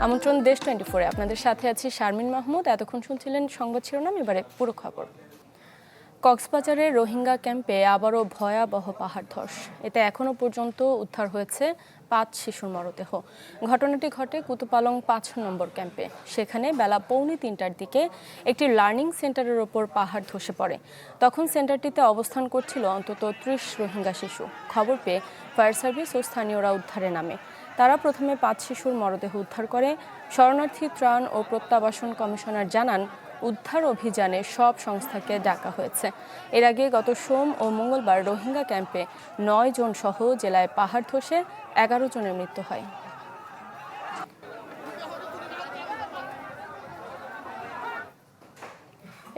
আমন্ত্রণ দেশ 24-এ আপনাদের সাথে আছি শারমিন মাহমুদ। এতক্ষণ শুনছিলেন সংবাদ শিরোনাম, এবারে পুরো খবর। কক্সবাজারের রোহিঙ্গা ক্যাম্পে আবারও ভয়াবহ পাহাড় ধস। এতে এখনও পর্যন্ত উদ্ধার হয়েছে 5 শিশুর মরদেহ। ঘটনাটি ঘটে কুতুপালং 5 নম্বর ক্যাম্পে। সেখানে বেলা 2:45টার দিকে একটি লার্নিং সেন্টারের ওপর পাহাড় ধসে পড়ে। তখন সেন্টারটিতে অবস্থান করছিল অন্তত 30 রোহিঙ্গা শিশু। খবর পেয়ে ফায়ার সার্ভিস ও স্থানীয়রা উদ্ধারে নামে। তারা প্রথমে 5 শিশুর মরদেহ উদ্ধার করে। শরণার্থী ত্রাণ ও প্রত্যাবাসন কমিশনার জানান, উদ্ধার অভিযানে সব সংস্থাকে ডাকা হয়েছে। এর আগে গত সোম ও মঙ্গলবার রোহিঙ্গা ক্যাম্পে 9 জন সহ জেলায় পাহাড় ধসে 11 জনের মৃত্যু হয়।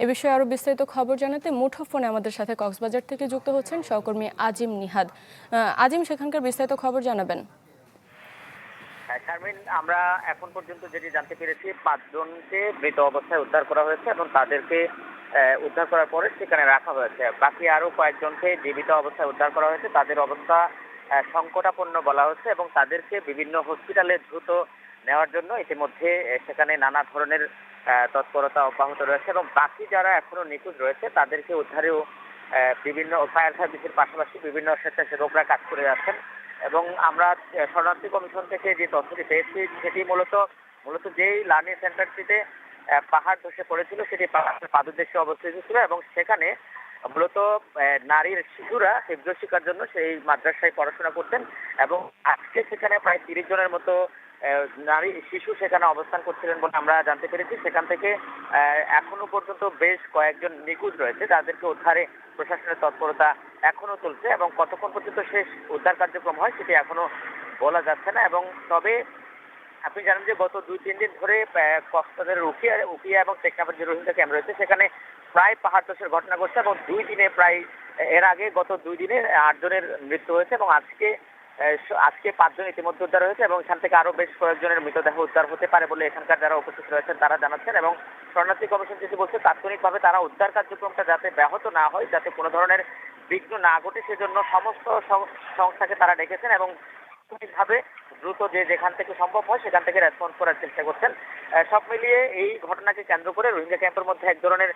এ বিষয়ে আরো বিস্তারিত খবর জানাতে মুঠোফোনে আমাদের সাথে কক্সবাজার থেকে যুক্ত হচ্ছেন সহকর্মী আজিম নিহাদ। আজিম, সেখানকার বিস্তারিত খবর জানাবেন। শারমিন, আমরা এখন পর্যন্ত যেটি জানতে পেরেছি 5 জনকে মৃত অবস্থায় উদ্ধার করা হয়েছে এবং তাদেরকে উদ্ধার করার পরে সেখানে রাখা হয়েছে। বাকি আরো কয়েকজনকে জীবিত অবস্থায় উদ্ধার করা হয়েছে। তাদের অবস্থা সংকটাপন্ন বলা হচ্ছে এবং তাদেরকে বিভিন্ন হসপিটালে দ্রুত নেওয়ার জন্য ইতিমধ্যে সেখানে নানা ধরনের তৎপরতা অব্যাহত রয়েছে এবং বাকি যারা এখনো নিখোঁজ রয়েছে তাদেরকে উদ্ধারেও বিভিন্ন ফায়ার সার্ভিসের পাশাপাশি বিভিন্ন স্বেচ্ছাসেবকরা কাজ করে যাচ্ছেন। এবং আমরা শরণার্থী কমিশন থেকে যে তথ্যটি পেয়েছি সেটি মূলত যেই লার্নিং সেন্টারটিতে পাহাড় ধসে পড়েছিল সেটি পাহাড়ের পাদদেশে অবস্থিত ছিল এবং সেখানে মূলত নারীর শিশুরা হিফজ শিক্ষার জন্য সেই মাদ্রাসায় পড়াশোনা করতেন এবং আজকে সেখানে প্রায় 30 জনের মতো নারী শিশু সেখানে অবস্থান করছিলেন বলে আমরা জানতে পেরেছি। সেখান থেকে এখনো পর্যন্ত বেশ কয়েকজন নিখোঁজ রয়েছে, তাদেরকে উদ্ধারে প্রশাসনের তৎপরতা এখনো চলছে এবং কতক্ষণ পর্যন্ত শেষ উদ্ধার কার্যক্রম হয় সেটি এখনো বলা যাচ্ছে না। এবং তবে আপনি জানেন যে গত 2-3 দিন ধরে কক্সবাজারের উখিয়া এবং টেকনাফের যে রোহিঙ্গা ক্যাম্প রয়েছে সেখানে প্রায় পাহাড় ধসের ঘটনা ঘটছে এবং 2 দিনে প্রায় এর আগে গত 2 দিনে 8 জনের মৃত্যু হয়েছে এবং আজকে 5 জন ইতিমধ্যে উদ্ধার হয়েছে এবং এখান থেকে আরো বেশ কয়েকজনের মৃতদেহ উদ্ধার হতে পারে বলে এখানকার যারা উপস্থিত রয়েছেন তারা জানাচ্ছেন। এবং শরণার্থী কমিশন যেটি বলছে, তাৎক্ষণিকভাবে তারা উদ্ধার কার্যক্রমটা যাতে ব্যাহত না হয়, যাতে কোনো ধরনের বিঘ্ন না ঘটে সেজন্য সমস্ত সংস্থাকে তারা ডেকেছেন এবং ভাবে দ্রুত যেখান থেকে সম্ভব হয় সেখান থেকে রেসপন্স করার চেষ্টা করছেন। সব মিলিয়ে এই ঘটনাকে কেন্দ্র করে রোহিঙ্গা ক্যাম্পের মধ্যে এক ধরনের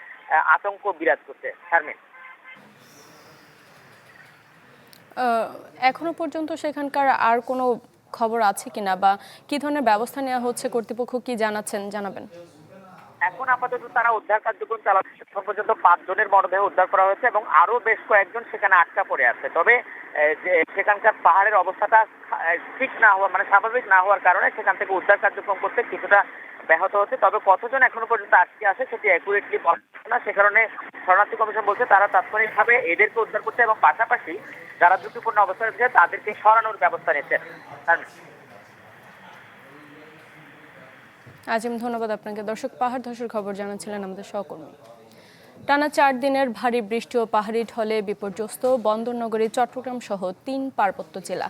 আতঙ্ক বিরাজ করছে। শারমিন, এখনো পর্যন্ত সেখানকার আর কোনো খবর আছে কিনা বা কি ধরনের ব্যবস্থা নেওয়া হচ্ছে, কর্তৃপক্ষ কি জানাবেন? এখন আপাতত তারা উদ্ধার কার্যক্রম চালাচ্ছে। এখন পর্যন্ত 5 জনের মরদেহ উদ্ধার করা হয়েছে এবং আরো বেশ কয়েকজন সেখানে আটকা পড়ে আছে। তবে সেখানকার পাহাড়ের অবস্থাটা ঠিক না হওয়া, মানে স্বাভাবিক না হওয়ার কারণে সেখান থেকে উদ্ধার কার্যক্রম করতে কিছুটা ব্যাহত হচ্ছে। তবে কতজন এখনো পর্যন্ত আটকে আছে সেটি অ্যাকুরেটলি বলা না। সে কারণে শরণার্থী কমিশন বলছে তারা তাৎক্ষণিকভাবে এদেরকে উদ্ধার করছে এবং পাশাপাশি যারা ঝুঁকিপূর্ণ অবস্থায় রয়েছে তাদেরকে সরানোর ব্যবস্থা নিচ্ছে। আজিম, ধন্যবাদ আপনাকে। দর্শক, পাহাড় ধসের খবর জানাচ্ছিলেন আমাদের সহকর্মী। টানা 4 দিনের ভারী বৃষ্টি ও পাহাড়ি ঢলে বিপর্যস্ত বন্দরনগরী চট্টগ্রাম সহ 3 পার্বত্য জেলা।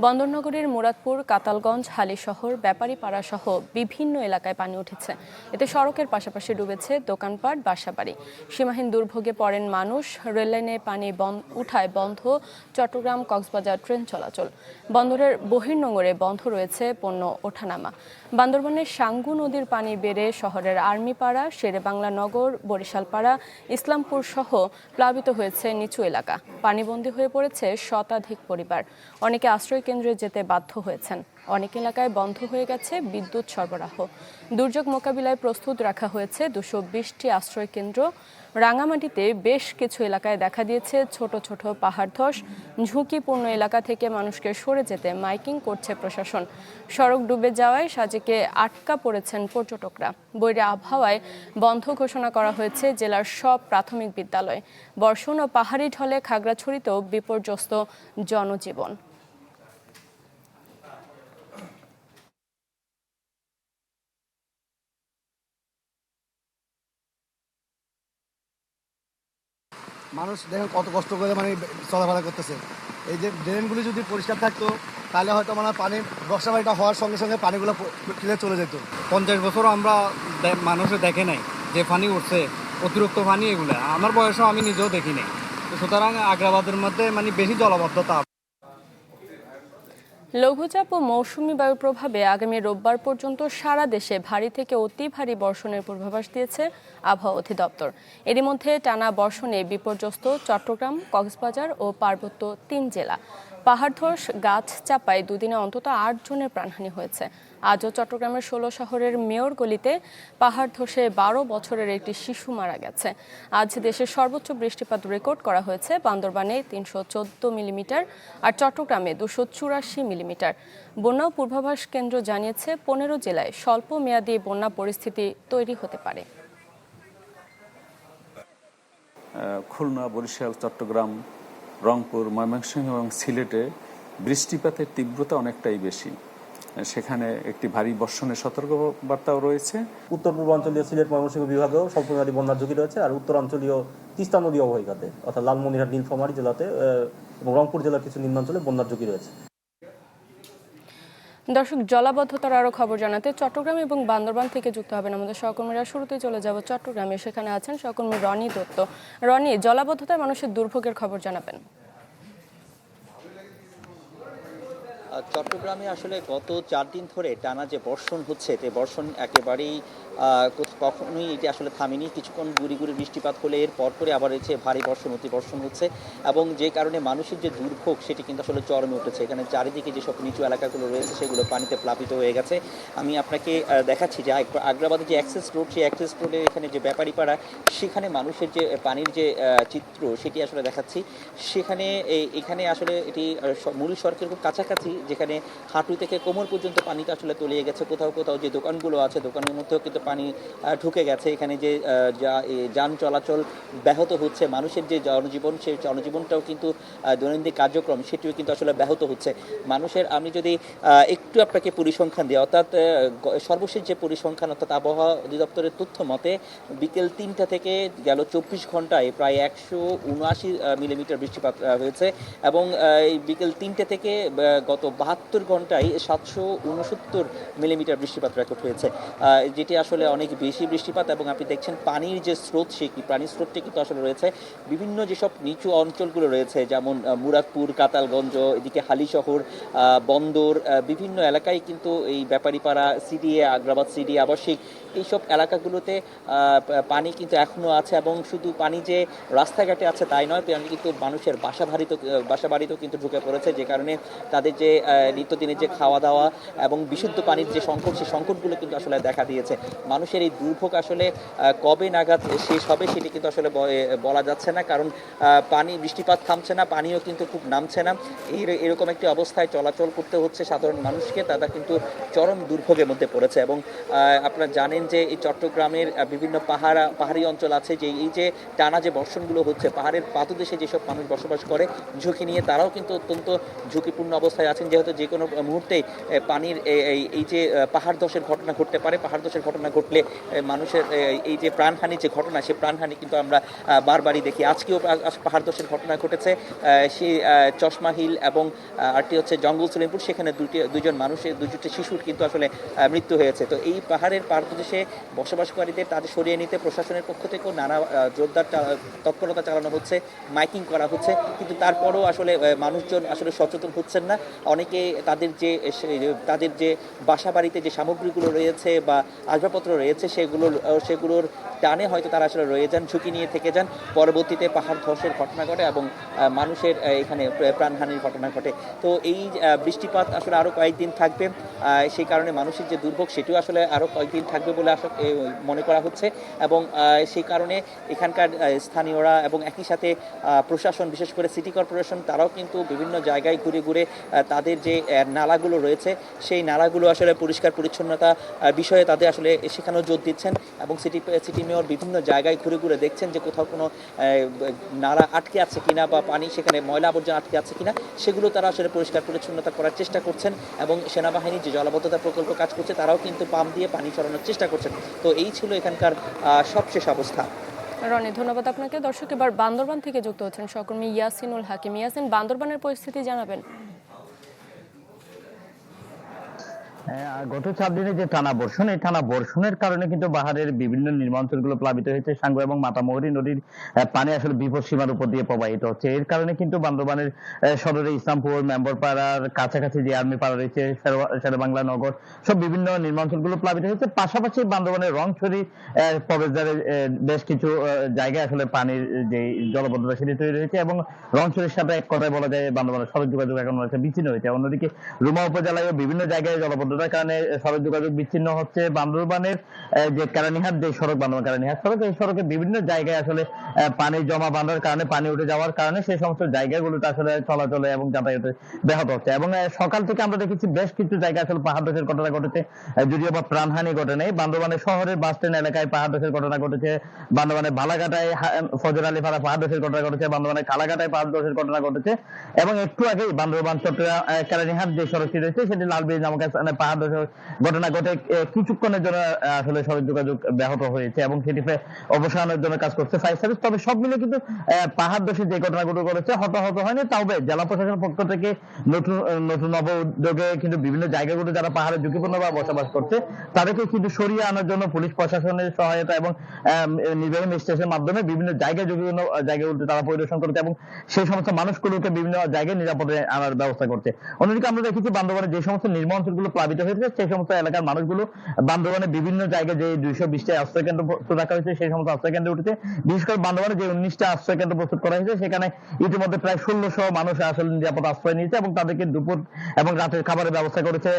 বন্দরনগরীর মুরাদপুর, কাতালগঞ্জ, হালিশহর, ব্যাপারীপাড়া সহ বিভিন্ন এলাকায় পানি উঠেছে। এতে সড়কের পাশাপাশি ডুবেছে দোকানপাট, বাসাবাড়ি। সীমাহীন দুর্ভোগে পড়েন মানুষ। রেললাইনে পানি উঠায় বন্ধ চট্টগ্রাম কক্সবাজার ট্রেন চলাচল। বন্দরের বহির্নোঙরে বন্ধ রয়েছে পণ্য ওঠানামা। বান্দরবানের সাঙ্গু নদীর পানি বেড়ে শহরের আর্মিপাড়া, শেরেবাংলা নগর, বরিশালপাড়া, ইসলামপুর সহ প্লাবিত হয়েছে নিচু এলাকা। পানিবন্দী হয়ে পড়েছে শতাধিক পরিবার। অনেকে আশ্রয় কেন্দ্রে যেতে বাধ্য হয়েছেন। অনেক এলাকায় বন্ধ হয়ে গেছে বিদ্যুৎ সরবরাহ। দুর্যোগ মোকাবিলায় প্রস্তুত রাখা হয়েছে 220টি আশ্রয় কেন্দ্র। রাঙামাটিতে বেশ কিছু এলাকায় দেখা দিয়েছে ছোট ছোট পাহাড় ধস। ঝুঁকিপূর্ণ এলাকা থেকে মানুষকে সরে যেতে মাইকিং করছে প্রশাসন। সড়ক ডুবে যাওয়ায় সাজেকে আটকা পড়েছেন পর্যটকরা। বৈরী আবহাওয়ায় বন্ধ ঘোষণা করা হয়েছে জেলার সব প্রাথমিক বিদ্যালয়। বর্ষণ ও পাহাড়ি ঢলে খাগড়াছড়িতেও বিপর্যস্ত জনজীবন। মানুষ দেখেন কত কষ্ট করে চলাফেরা করতেছে। এই যে ড্রেনগুলি যদি পরিষ্কার থাকতো তাহলে হয়তো পানি বর্ষা বাড়িটা হওয়ার সঙ্গে সঙ্গে পানিগুলো ফিরে চলে যেত। 50 বছর আমরা মানুষে দেখে নাই যে পানি উঠছে, অতিরিক্ত পানি এগুলা আমার বয়সেও আমি নিজেও দেখি নাই। সুতরাং আগ্রাবাদের মধ্যে বেশি জলাবদ্ধতা। লঘুচাপ ও মৌসুমি বায়ুর প্রভাবে আগামী রোববার পর্যন্ত সারা দেশে ভারী থেকে অতি ভারী বর্ষণের পূর্বাভাস দিয়েছে আবহাওয়া অধিদপ্তর। এরই মধ্যে টানা বর্ষণে বিপর্যস্ত চট্টগ্রাম, কক্সবাজার ও পার্বত্য ৩ জেলা। পাহাড় ধস, গাছ চাপায় দুদিনে অন্তত ৮ জনের প্রাণহানি হয়েছে। আজও চট্টগ্রামের ১৬ শহরের মেয়র গলিতে পাহাড় ধসে ১২ বছরের একটি শিশু মারা গেছে। আজ দেশের সর্বোচ্চ বৃষ্টিপাত রেকর্ড করা হয়েছে বান্দরবানে ৩১৪ মিলিমিটার আর চট্টগ্রামে ২৮৪ মিলিমিটার। বন্যা পূর্বাভাস কেন্দ্র জানিয়েছে ১৫ জেলায় স্বল্প মেয়াদী বন্যা পরিস্থিতি তৈরি হতে পারে। খুলনা, বরিশাল, চট্টগ্রাম, রংপুর, ময়মনসিংহ এবং সিলেটে বৃষ্টিপাতের তীব্রতা অনেকটাই বেশি। সেখানে একটি ভারী বর্ষণের সতর্কবার্তাও রয়েছে। উত্তর পূর্বাঞ্চলীয় সিলেট, ময়মনসিংহ বিভাগেও স্বল্পমেয়াদী বন্যার ঝুঁকি রয়েছে। আর উত্তরাঞ্চলীয় তিস্তা নদী অববাহিকাতে অর্থাৎ লালমনিরহাট, নীলফামারী জেলাতে এবং রংপুর জেলার কিছু নিম্নাঞ্চলে বন্যার ঝুঁকি রয়েছে। দর্শক, জলাবদ্ধতার আরও খবর জানাতে চট্টগ্রাম এবং বান্দরবান থেকে যুক্ত হবেন আমাদের সহকর্মীরা। শুরুতেই চলে যাব চট্টগ্রামে, সেখানে আছেন সহকর্মী রনি দত্ত। রনি, জলাবদ্ধতায় মানুষের দুর্ভোগের খবর জানাবেন। চট্টগ্রামে আসলে গত 4 দিন ধরে টানা যে বর্ষণ হচ্ছে, যে বর্ষণ একেবারেই কখনোই এটি আসলে থামেনি। কিছুক্ষণ গুড়ি গুড়ি বৃষ্টিপাত হলে এর পরপরে আবার হচ্ছে ভারী বর্ষণ, অতি বর্ষণ হচ্ছে এবং যে কারণে মানুষের যে দুর্ভোগ সেটি কিন্তু আসলে চরমে উঠেছে। এখানে চারিদিকে যেসব নিচু এলাকাগুলো রয়েছে সেগুলো পানিতে প্লাবিত হয়ে গেছে। আমি আপনাকে দেখাচ্ছি যে আগ্রাবাদের যে অ্যাক্সেস রোড, সেই অ্যাক্সেস রোডের এখানে যে ব্যাপারীপাড়া, সেখানে মানুষের যে পানির যে চিত্র সেটি আসলে দেখাচ্ছি। সেখানে এখানে আসলে এটি মূল সড়কের খুব কাছাকাছি, যেখানে হাঁটু থেকে কোমর পর্যন্ত পানিটা আসলে তলিয়ে গেছে। কোথাও কোথাও যে দোকানগুলো আছে, দোকানের মধ্যেও কিন্তু পানি ঢুকে গেছে। এখানে যে যান চলাচল ব্যাহত হচ্ছে, মানুষের যে জনজীবন, সেই জনজীবনটাও কিন্তু দৈনন্দিন কার্যক্রম সেটিও কিন্তু আসলে ব্যাহত হচ্ছে মানুষের। আমি যদি একটু আপনাকে পরিসংখ্যান দিই, অর্থাৎ সর্বশেষ যে পরিসংখ্যান, অর্থাৎ আবহাওয়া অধিদপ্তরের তথ্য মতে বিকেল ৩টা থেকে গেল ২৪ ঘন্টায় প্রায় ১৭৯ মিলিমিটার বৃষ্টিপাত হয়েছে এবং এই বিকেল ৩টে থেকে গত ৭২ ঘন্টায় ৭৬৯ মিলিমিটার বৃষ্টিপাত রেকর্ড হয়েছে, যেটি আসলে অনেক বেশি বৃষ্টিপাত। এবং আপনি দেখছেন পানির যে স্রোত, সেই পানির স্রোতটি কিন্তু আসলে রয়েছে বিভিন্ন যেসব নিচু অঞ্চলগুলো রয়েছে, যেমন মুরাদপুর, কাতালগঞ্জ, এদিকে হালিশহর, বন্দর, বিভিন্ন এলাকায় কিন্তু এই ব্যাপারীপাড়া, সিডিএ, আগ্রাবাদ সিডিএ, আবাসিক, এইসব এলাকাগুলোতে পানি কিন্তু এখনও আছে। এবং শুধু পানি যে রাস্তাঘাটে আছে তাই নয়, পানি কিন্তু মানুষের বাসা বাড়িতেও কিন্তু ঢুকে পড়েছে, যে কারণে তাদের যে নিত্যদিনের যে খাওয়া দাওয়া এবং বিশুদ্ধ পানির যে সংকট, সেই সংকটগুলো কিন্তু আসলে দেখা দিয়েছে। মানুষের এই দুর্ভোগ আসলে কবে নাগাদ শেষ হবে সেটি কিন্তু আসলে বলা যাচ্ছে না, কারণ বৃষ্টিপাত থামছে না, পানিও কিন্তু খুব নামছে না। এরকম একটি অবস্থায় চলাচল করতে হচ্ছে সাধারণ মানুষকে, তারা কিন্তু চরম দুর্ভোগের মধ্যে পড়েছে। এবং আপনারা জানেন যে এই চট্টগ্রামের বিভিন্ন পাহাড়ি অঞ্চল আছে, যে এই যে টানা যে বর্ষণগুলো হচ্ছে, পাহাড়ের পাদদেশে যেসব মানুষ বসবাস করে ঝুঁকি নিয়ে, তারাও কিন্তু অত্যন্ত ঝুঁকিপূর্ণ অবস্থায় আছেন, যেহেতু যে কোনো মুহূর্তেই পানির এই যে পাহাড় ধসের ঘটনা ঘটতে পারে। পাহাড় ধসের ঘটনা ঘটলে মানুষের এই যে প্রাণহানির যে ঘটনা, সেই প্রাণহানি কিন্তু আমরা বারবারই দেখি। আজকেও পাহাড় ধসের ঘটনা ঘটেছে, সেই চশমা হিল এবং আরটি হচ্ছে জঙ্গল সলিমপুর, সেখানে দুটি শিশুর কিন্তু আসলে মৃত্যু হয়েছে। তো এই পাহাড়ের পাদদেশে বসবাসকারীদের তাদের সরিয়ে নিতে প্রশাসনের পক্ষ থেকেও নানা জোরদার তৎপরতা চালানো হচ্ছে, মাইকিং করা হচ্ছে, কিন্তু তারপরও আসলে মানুষজন আসলে সচেতন হচ্ছেন না। অনেকে তাদের যে বাসা বাড়িতে যে সামগ্রীগুলো রয়েছে বা আসবাবপত্র রয়েছে, সেগুলোর টানে হয়তো তারা আসলে রয়ে যান, ঝুঁকি নিয়ে থেকে যান। পরবর্তীতে পাহাড় ধসের ঘটনা ঘটে এবং মানুষের এখানে প্রাণহানির ঘটনা ঘটে। তো এই বৃষ্টিপাত আসলে আরও কয়েকদিন থাকবে, সেই কারণে মানুষের যে দুর্ভোগ সেটিও আসলে আরও কয়েকদিন থাকবে বলে মনে করা হচ্ছে। এবং সেই কারণে এখানকার স্থানীয়রা এবং একই সাথে প্রশাসন, বিশেষ করে সিটি কর্পোরেশন, তারাও কিন্তু বিভিন্ন জায়গায় ঘুরে ঘুরে তাদের যে নালাগুলো রয়েছে, সেই নালাগুলো আসলে পরিষ্কার পরিচ্ছন্নতা বিষয়ে তাদের আসলে সেখানেও জোর দিচ্ছেন। এবং সিটি মেয়র বিভিন্ন জায়গায় ঘুরে ঘুরে দেখছেন যে কোথাও কোনো নালা আটকে আছে কিনা বা পানি সেখানে ময়লা আবর্জনা আটকে আছে কিনা, সেগুলো তারা আসলে পরিষ্কার পরিচ্ছন্নতা করার চেষ্টা করছেন। এবং সেনাবাহিনী যে জলাবদ্ধতা প্রকল্প কাজ করছে, তারাও কিন্তু পাম্প দিয়ে পানি সরানোর চেষ্টা করছেন। তো এই ছিল এখানকার সবশেষ অবস্থা। রনি, ধন্যবাদ আপনাকে। দর্শক, এবার বান্দরবান থেকে যুক্ত হচ্ছেন সহকর্মী ইয়াসিনুল হাকিম। ইয়াসিন, বান্দরবানের পরিস্থিতি জানাবেন। গত 4 দিনে যে টানা বর্ষণ, এই টানা বর্ষণের কারণে কিন্তু পাহাড়ের বিভিন্ন নিম্নাঞ্চলগুলো প্লাবিত হয়েছে। সাঙ্গু এবং মাতামুহুরী নদীর পানি আসলে বিপদ সীমার উপর দিয়ে প্রবাহিত হচ্ছে। এর কারণে কিন্তু বান্দরবানের সদরে ইসলামপুর, মেম্বরপাড়ার কাছাকাছি যে আর্মি পাড়া রয়েছে, শেরেবাংলা নগর, সব বিভিন্ন নিম্নাঞ্চলগুলো প্লাবিত হয়েছে। পাশাপাশি বান্দরবানের রংছড়ি প্রবেশদ্বারে বেশ কিছু জায়গায় আসলে পানির যে জলবদ্ধতা সেটি তৈরি হয়েছে এবং রংছড়ির সাথে এক কথায় বলা যায় বান্দরবানের সড়ক যোগাযোগ এখন বিচ্ছিন্ন হয়েছে। অন্যদিকে রুমা উপজেলায় বিভিন্ন জায়গায় জলবদ্ধতার কারণে সড়ক যোগাযোগ বিচ্ছিন্ন হচ্ছে। বান্দরবানের যে কেরানীহাট যে সড়ক, বান্দরবান কেরানীহাট সড়ক, এই সড়কে বিভিন্ন জায়গায় আসলে পানি জমা বাঁধার কারণে, পানি উঠে যাওয়ার কারণে সেই সমস্ত জায়গাগুলোতে আসলে চলাচলে এবং যাতায়াতে ব্যাহত হচ্ছে। এবং সকাল থেকে আমরা দেখেছি বেশ কিছু জায়গায় আসলে পাহাড় ধসের ঘটনা ঘটেছে, যদিও বা প্রাণহানি ঘটে নেই। বান্দরবানের শহরের বাস স্ট্যান্ড এলাকায় পাহাড় ধসের ঘটনা ঘটেছে, বান্দরবানের বালাঘাটায় ফজর আলী পাড়া পাহাড় ধসের ঘটনা ঘটেছে, বান্দরবানের কালাঘাটায় পাহাড় ধসের ঘটনা ঘটেছে এবং একটু আগেই বান্দরবান চট্টগ্রাম কেরানীহাট যে সড়কটি রয়েছে সেটি লালব্রিজ নামক স্থানে পাহাড় ধসের ঘটনা ঘটে কিছুক্ষণের জন্য আসলে সড়ক যোগাযোগ ব্যাহত হয়েছে এবং সেটিতে অবসানের জন্য কাজ করছে ফায়ার সার্ভিস। তবে সব মিলে কিন্তু পাহাড় ধসের যে ঘটনাগুলো ঘটেছে হতাহত হয়নি। তবে জেলা প্রশাসনের পক্ষ থেকে নতুন নব উদ্যোগে কিন্তু বিভিন্ন জায়গাগুলো যারা পাহাড়ে ঝুঁকিপূর্ণভাবে বসবাস করছে তাদেরকে কিন্তু সরিয়ে আনার জন্য পুলিশ প্রশাসনের সহায়তা এবং নির্বাহী ম্যাজিস্ট্রেটের মাধ্যমে বিভিন্ন জায়গায় ঝুঁকিপূর্ণ জায়গাগুলোতে তারা পরিদর্শন করছে এবং সেই সমস্ত মানুষগুলোকে বিভিন্ন জায়গায় নিরাপদে আনার ব্যবস্থা করছে। অন্যদিকে আমরা দেখেছি বান্দরবানে যে সমস্ত নির্ম অঞ্চলগুলো প্লাবিত হয়েছে সেই সমস্ত এলাকার মানুষগুলো বান্দরবানে বিভিন্ন জায়গায় যে 220টা আশ্রয় কেন্দ্র প্রস্তুত রাখা হয়েছে সেই সমস্ত আশ্রয় কেন্দ্রে উঠেছে। বিশেষ করে বান্দরবানে যে 19টা আশ্রয় কেন্দ্র প্রস্তুত করা হয়েছে সেখানে ইতিমধ্যে প্রায় 1600 মানুষ আসলে নিরাপদ আশ্রয় নিয়েছে এবং তাদেরকে দুপুর এবং রাতের খাবারের ব্যবস্থা করেছে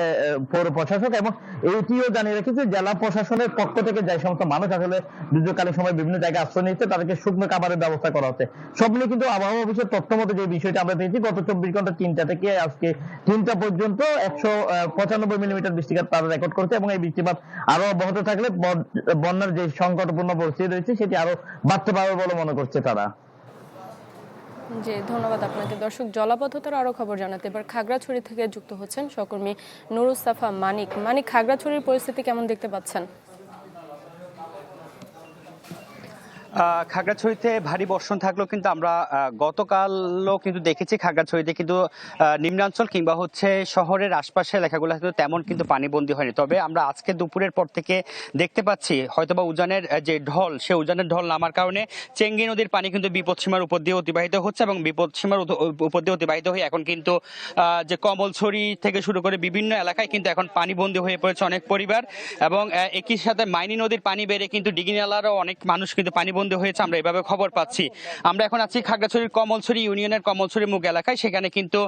পৌর প্রশাসক। এবং এইটিও জানিয়ে রেখেছে জেলা প্রশাসনের পক্ষ থেকে যে সমস্ত মানুষ আসলে দুর্যোগকালীন সময় বিভিন্ন জায়গায় আশ্রয় নিয়েছে তাদেরকে শুকনো খাবারের ব্যবস্থা করা হচ্ছে। সব মিলে কিন্তু আবহাওয়া অফিসের তথ্য মতো যে বিষয়টা আমরা পেয়েছি গত 24 ঘন্টা 3টা থেকে আজকে 3টা পর্যন্ত 195 মিলিমিটার বৃষ্টিপাত তারা রেকর্ড করেছে এবং এই বৃষ্টিপাত আরো অব্যাহত থাকলে বন্যার যে সংকটপূর্ণ পরিস্থিতি রয়েছে সেটি আরো বাড়তে পারবে বলে মনে করছে তারা। জি, ধন্যবাদ আপনাকে। দর্শক, জলাবদ্ধতার আরো খবর জানাতে এবার খাগড়াছড়ি থেকে যুক্ত হচ্ছেন সহকর্মী নুরুস্তাফা মানিক। খাগড়াছড়ির পরিস্থিতি কেমন দেখতে পাচ্ছেন? খাগড়াছড়িতে ভারী বর্ষণ থাকলেও কিন্তু আমরা গতকালও কিন্তু দেখেছি খাগড়াছড়িতে কিন্তু নিম্নাঞ্চল কিংবা হচ্ছে শহরের আশপাশের এলাকাগুলো কিন্তু তেমন কিন্তু পানিবন্দী হয়নি। তবে আমরা আজকে দুপুরের পর থেকে দেখতে পাচ্ছি হয়তোবা উজানের যে ঢল, সে উজানের ঢল নামার কারণে চেঙ্গি নদীর পানি কিন্তু বিপদসীমার উপর দিয়ে অতিবাহিত হচ্ছে এবং বিপদসীমার উপর দিয়ে অতিবাহিত হয়ে এখন কিন্তু যে কমলছড়ি থেকে শুরু করে বিভিন্ন এলাকায় কিন্তু এখন পানিবন্দী হয়ে পড়েছে অনেক পরিবার এবং একই সাথে মাইনী নদীর পানি বেড়ে কিন্তু ডিগিনালারও অনেক মানুষ কিন্তু পানিবন্দী হয়েছে, আমরা এভাবে খবর পাচ্ছি। আমরা এখন আছি খাগড়াছড়ির কমলছড়ি ইউনিয়নের কমলছড়ি মুখ এলাকায়। সেখানে কিন্তু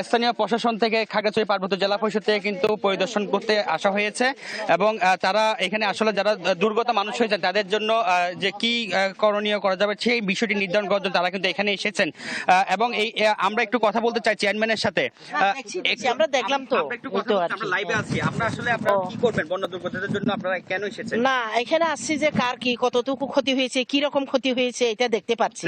স্থানীয় প্রশাসন থেকে খাগড়াছড়ি পার্বত্য জেলা পরিষদ থেকে কিন্তু পরিদর্শন করতে আসা হয়েছে এবং তারা এখানে আসলে যারা দুর্গত মানুষ হয়েছেন তাদের জন্য যে কি করণীয় করা যাবে সেই বিষয়টি নির্ধারণ করার জন্য তারা কিন্তু এখানে এসেছেন এবং এই আমরা একটু কথা বলতে চাই চেয়ারম্যানের সাথে। আমরা দেখলাম তো, আমরা লাইভে আছি। আমরা আসলে আপনারা কি করবেন বন্যা দুর্গতদের জন্য, আপনারা কেন এসেছেন? না, এখানে আসছি যে কার কি কতটুকু ক্ষতি হয়েছে, কি রকম ক্ষতি হয়েছে এটা দেখতে পাচ্ছি।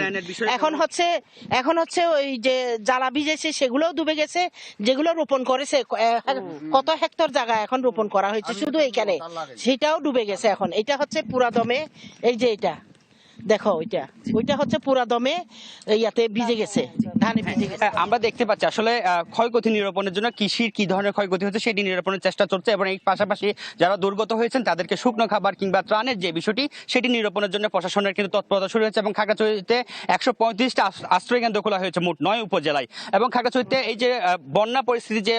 এখন হচ্ছে ওই যে জ্বালা ভিজেছে সেগুলোও ডুবে গেছে, যেগুলো রোপণ করেছে কত হেক্টর জায়গা এখন রোপণ করা হয়েছে শুধু এইখানে, সেটাও ডুবে গেছে। এখন এটা হচ্ছে পুরা দমে, এই যে এটা দেখো ওইটা হচ্ছে পুরা দমে ইয়াতে ভিজে গেছে, ধানে ভিজে গেছে। আমরা দেখতে পাচ্ছি আসলে ক্ষয়ক্ষতি নিরূপণের জন্য কৃষির কি ধরনের ক্ষয়ক্ষতি হচ্ছে সেটি নিরূপণের চেষ্টা চলছে এবং এই পাশাপাশি যারা দুর্গত হয়েছেন তাদেরকে শুকনো খাবার কিংবা ত্রাণের যে বিষয়টি সেটি নিরূপণের জন্য প্রশাসনের কিন্তু তৎপরতা শুরু হয়েছে এবং খাগড়াছড়িতে 135টা আশ্রয় কেন্দ্র খোলা হয়েছে মোট 9 উপজেলায়। এবং খাগড়াছড়িতে এই যে বন্যা পরিস্থিতি যে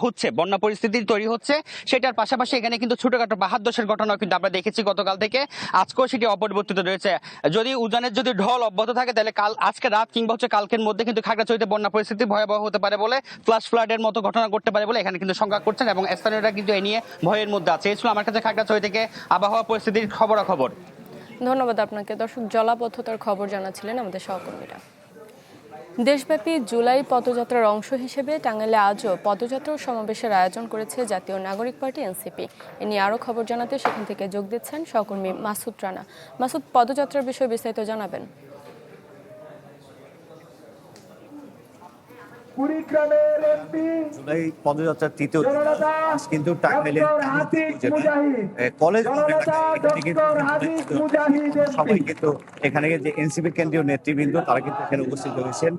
হচ্ছে, বন্যা পরিস্থিতি তৈরি হচ্ছে, সেটার পাশাপাশি এখানে কিন্তু ছোটখাটো পাহাড় ধসের ঘটনাও কিন্তু আমরা দেখেছি গতকাল থেকে, আজকেও সেটি অপরিবর্তিত রয়েছে। যদি উজানের যদি ঢল অব্যাহত থাকে তাহলে আজকে রাত কিংবা হচ্ছে কালকের মধ্যে কিন্তু খাগড়াছড়িতে বন্যা পরিস্থিতি ভয়াবহ হতে পারে বলে, ফ্লাশ ফ্লাডের মতো ঘটনা ঘটতে পারে বলে এখানে কিন্তু শঙ্কা করছেন এবং স্থানীয়রা কিন্তু এ নিয়ে ভয়ের মধ্যে আছে। এই ছিল আমার কাছে খাগড়াছড়ি থেকে আবহাওয়া পরিস্থিতির খবরাখবর। ধন্যবাদ আপনাকে। দর্শক, জলাবদ্ধতার খবর জানাচ্ছিলেন আমাদের সহকর্মীরা। দেশব্যাপী জুলাই পদযাত্রার অংশ হিসেবে টাঙ্গাইলে আজও পদযাত্রা সমাবেশের আয়োজন করেছে জাতীয় নাগরিক পার্টি এনসিপি। এ নিয়ে আরও খবর জানাতে সেখান থেকে যোগ দিচ্ছেন সহকর্মী মাসুদ রানা। মাসুদ, পদযাত্রার বিষয়ে বিস্তারিত জানাবেন। জুলাই পদযাত্রার তৃতীয় দিন আজ কিন্তু টাঙ্গাইলের কলেজ সবাই কিন্তু এখানে যে এনসিপি কেন্দ্রীয় নেতৃবৃন্দ তারা কিন্তু এখানে উপস্থিত হয়েছেন।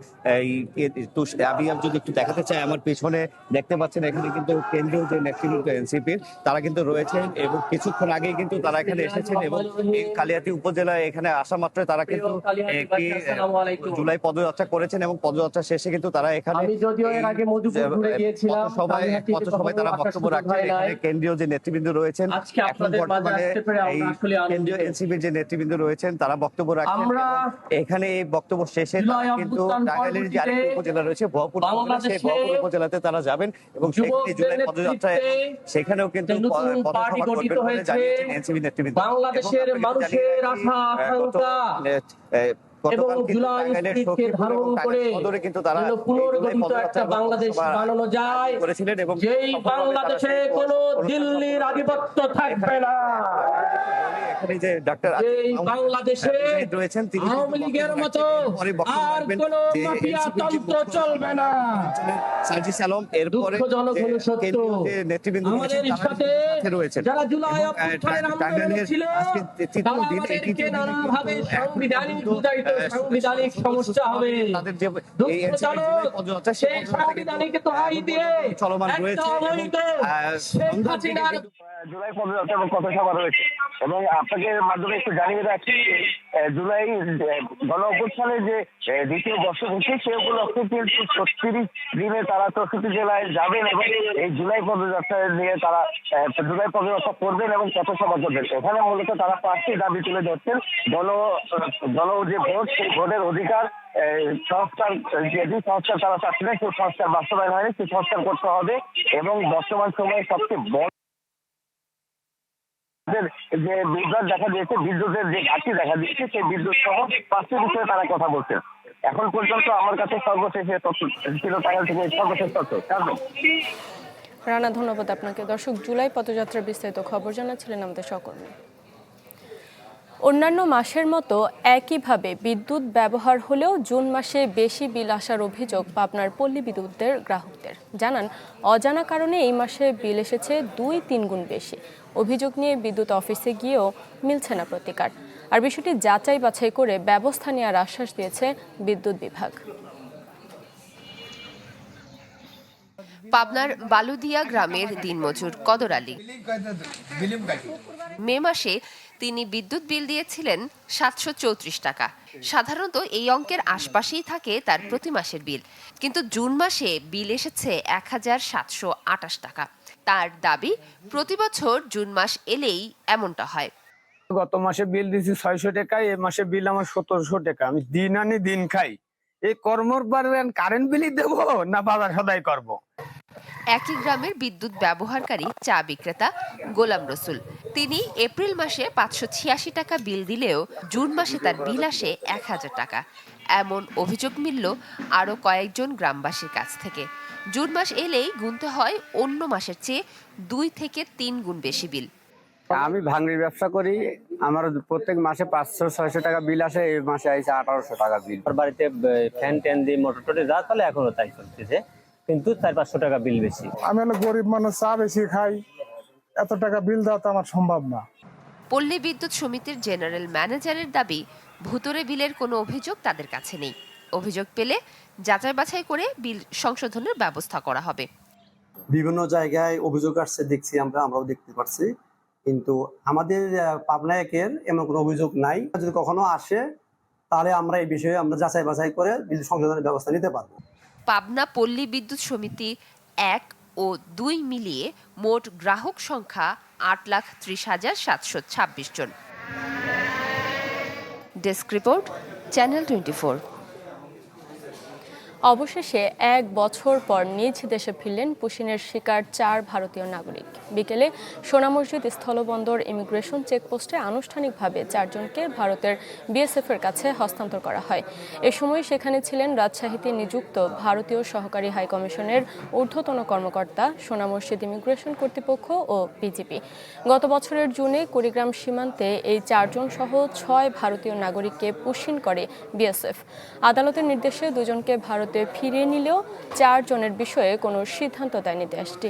আমি যদি একটু দেখাতে চাই, আমার পেছনে দেখতে পাচ্ছেন এখানে কিন্তু কেন্দ্রীয় যে নেতৃবৃন্দ এনসিপির তারা কিন্তু রয়েছেন এবং কিছুক্ষণ আগে কিন্তু তারা এখানে এসেছেন এবং কালিয়াতি উপজেলায় এখানে আসা মাত্র তারা কিন্তু একটি জুলাই পদযাত্রা করেছেন এবং পদযাত্রা শেষে কিন্তু তারা এখানে পথসভায় তারা বক্তব্য রাখছেন। এখানে কেন্দ্রীয় যে নেতৃবৃন্দ রয়েছেন, এখন বর্তমানে এই কেন্দ্রীয় এনসিপির যে নেতৃবৃন্দ রয়েছেন তারা বক্তব্য রাখছেন। এখানে এই বক্তব্য শেষে কিন্তু টাঙ্গাইলের যে আরেকটি উপজেলা রয়েছে ভরপুর উপজেলা, সেই ভরপুর উপজেলাতে তারা যাবেন এবং সেখানে জুলাই পদযাত্রায় সেখানেও কিন্তু পথসভা করবেন বলে জানিয়েছেন এনসিপি নেতৃবৃন্দ। বাংলাদেশের মানুষের আশা আকাঙ্ক্ষা এবং জুলাই স্পিরিটকে ধারণ করে পুনর্গঠিত একটা বাংলাদেশ বানানো যায়, যেই বাংলাদেশে কোনো দিল্লির আধিপত্য থাকবে না, যেই বাংলাদেশে আওয়ামী লীগের মতো আর কোনো মাফিয়া তন্ত্র চলবে না। দুঃখজনক হলো সত্য, আমাদের সাথে যারা জুলাই অভ্যুত্থানের আন্দোলনে ছিল তারা আমাদেরকে নানাভাবে সাংবিধানিক বুঝাইত, সাংবিধানিক সমস্যা হবে। দুঃখজনক সেই সাংবিধানিক দোহাই দিয়ে একটা অবৈধ শেখ হাসিনার জুলাই পদযাত্রা এবং পথসভা রয়েছে এবং আপনাকে মাধ্যমে একটু জানিয়ে রাখি, জুলাই গণ অভ্যুত্থানের যে দ্বিতীয় বর্ষপূর্তি সে উপলক্ষে কিন্তু 36 দিনে তারা 64 জেলায় যাবেন এবং এই জুলাই পদযাত্রা নিয়ে তারা জুলাই পদযাত্রা করবেন এবং পথসভা করবেন। এখানে মূলত তারা 5টি দাবি তুলে ধরছেন। গণ যে ভোট, সেই ভোটের অধিকার সংস্কার, যে সংস্কার তারা চাচ্ছিলেন সেই সংস্কার বাস্তবায়ন হয়নি, সেই সংস্কার করতে হবে এবং বর্তমান সময়ে সবচেয়ে বড় যে বিভ্রাট দেখা দিয়েছে, বিদ্যুতের যে ঘাটতি দেখা দিয়েছে, সেই বিদ্যুৎ সহ 5টি বিষয়ে তারা কথা বলছেন। এখন পর্যন্ত আমার কাছে সর্বশেষ তথ্য ছিল, টাঙ্গাইল থেকে সর্বশেষ তথ্য। রানা, ধন্যবাদ আপনাকে। দর্শক, জুলাই পদযাত্রার বিস্তারিত খবর জানাচ্ছিলেন আমাদের সহকর্মী। অন্যান্য মাসের মতো একইভাবে বিদ্যুৎ ব্যবহার হলেও জুন মাসে বেশি বিল আসার অভিযোগ পাবনার পল্লী বিদ্যুতের গ্রাহকদের। জানান, অজানা কারণে এই মাসে বিল এসেছে 2-3 গুণ বেশি। অভিযোগ নিয়ে বিদ্যুৎ অফিসে গিয়েও মিলছে না প্রতিকার। আর বিষয়টি যাচাই বাছাই করে ব্যবস্থা নেওয়ার আশ্বাস দিয়েছে বিদ্যুৎ বিভাগ। পাবনার বালুদিয়া গ্রামের দিনমজুর কদর আলী মে মাসে তিনি বিদ্যুৎ বিল দিয়েছিলেন 734 টাকা। সাধারণত এই অঙ্কের আশপাশেই থাকে তার প্রতি মাসের বিল, কিন্তু জুন মাসে বিল এসেছে 1728 টাকা। তার দাবি, প্রতি বছর জুন মাস এলেই এমনটা হয়। গত মাসে বিল দিয়েছি 600 টাকা, এই মাসে বিল আমার 1700 টাকা। আমি দিন আনি দিন খাই, এই কর্মর পর কারেন্ট বিলই দেবো না বাজার সদাই করব। একই গ্রামের বিদ্যুৎ ব্যবহারকারী চা বিক্রেতা গোলাম রসুল, তিনি এপ্রিল মাসে 586 টাকা বিল দিলেও জুন মাসে তার বিল আসে 1000 টাকা। এমন অভিযোগ মিলল আরও কয়েকজন গ্রামবাসীর কাছ থেকে। জুন মাস এলেই গুনতে হয় অন্য মাসের চেয়ে 2 থেকে 3 গুণ বেশি বিল। আমি ভাঙড়ির ব্যবসা করি, আমার প্রত্যেক মাসে 500-600 টাকা বিল আসে। এই মাসে আইছে 1800 টাকা বিল। বাড়িতে ফ্যান ট্যান দিয়ে মোটর টোটে যা চলে এখনো তাই চলতেছে, কিন্তু 400-500 টাকা বিল বেশি। আমি হলো গরিব মানুষ, চা বেশি খাই, এত টাকা বিল দেওয়া তো আমার সম্ভব না। পল্লী বিদ্যুৎ সমিতির জেনারেল ম্যানেজারের দাবি, ভুতুরে বিলের কোনো অভিযোগ তাদের কাছে নেই। অভিযোগ পেলে যাচাই বাছাই করে বিল সংশোধনের ব্যবস্থা করা হবে। বিভিন্ন জায়গায় অভিযোগ আসছে, দেখছি আমরাও দেখতে পাচ্ছি, কিন্তু আমাদের পাবনা একের এমন কোনো অভিযোগ নাই। যদি কখনো আসে তাহলে আমরা এই বিষয়ে যাচাই বাছাই করে বিল সংশোধনের ব্যবস্থা নিতে পারবো। পাবনা পল্লী বিদ্যুৎ সমিতি 1 ও 2 মিলিয়ে মোট গ্রাহক সংখ্যা 8,30,726 জন। Desk report, channel 24। অবশেষে 1 বছর পর নিজ দেশে ফিরলেন পুশিনের শিকার 4 ভারতীয় নাগরিক। বিকেলে সোনা মসজিদ স্থলবন্দর ইমিগ্রেশন চেকপোস্টে আনুষ্ঠানিকভাবে 4 জনকে ভারতের বিএসএফের কাছে হস্তান্তর করা হয়। এ সময় সেখানে ছিলেন রাজশাহীতে নিযুক্ত ভারতীয় সহকারী হাইকমিশনের ঊর্ধ্বতন কর্মকর্তা, সোনা মসজিদ ইমিগ্রেশন কর্তৃপক্ষ ও বিজিপি। গত বছরের জুনে কুড়িগ্রাম সীমান্তে এই 4 জন সহ 6 ভারতীয় নাগরিককে পুশিন করে বিএসএফ। আদালতের নির্দেশে 2 জনকে ভারত ভারতে ফিরিয়ে নিলেও 4 জনের বিষয়ে কোনো সিদ্ধান্ত দেয়নি দেশটি।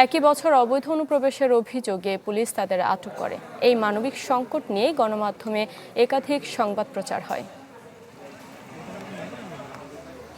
একই বছর অবৈধ অনুপ্রবেশের অভিযোগে পুলিশ তাদের আটক করে। এই মানবিক সংকট নিয়ে গণমাধ্যমে একাধিক সংবাদ প্রচার হয়।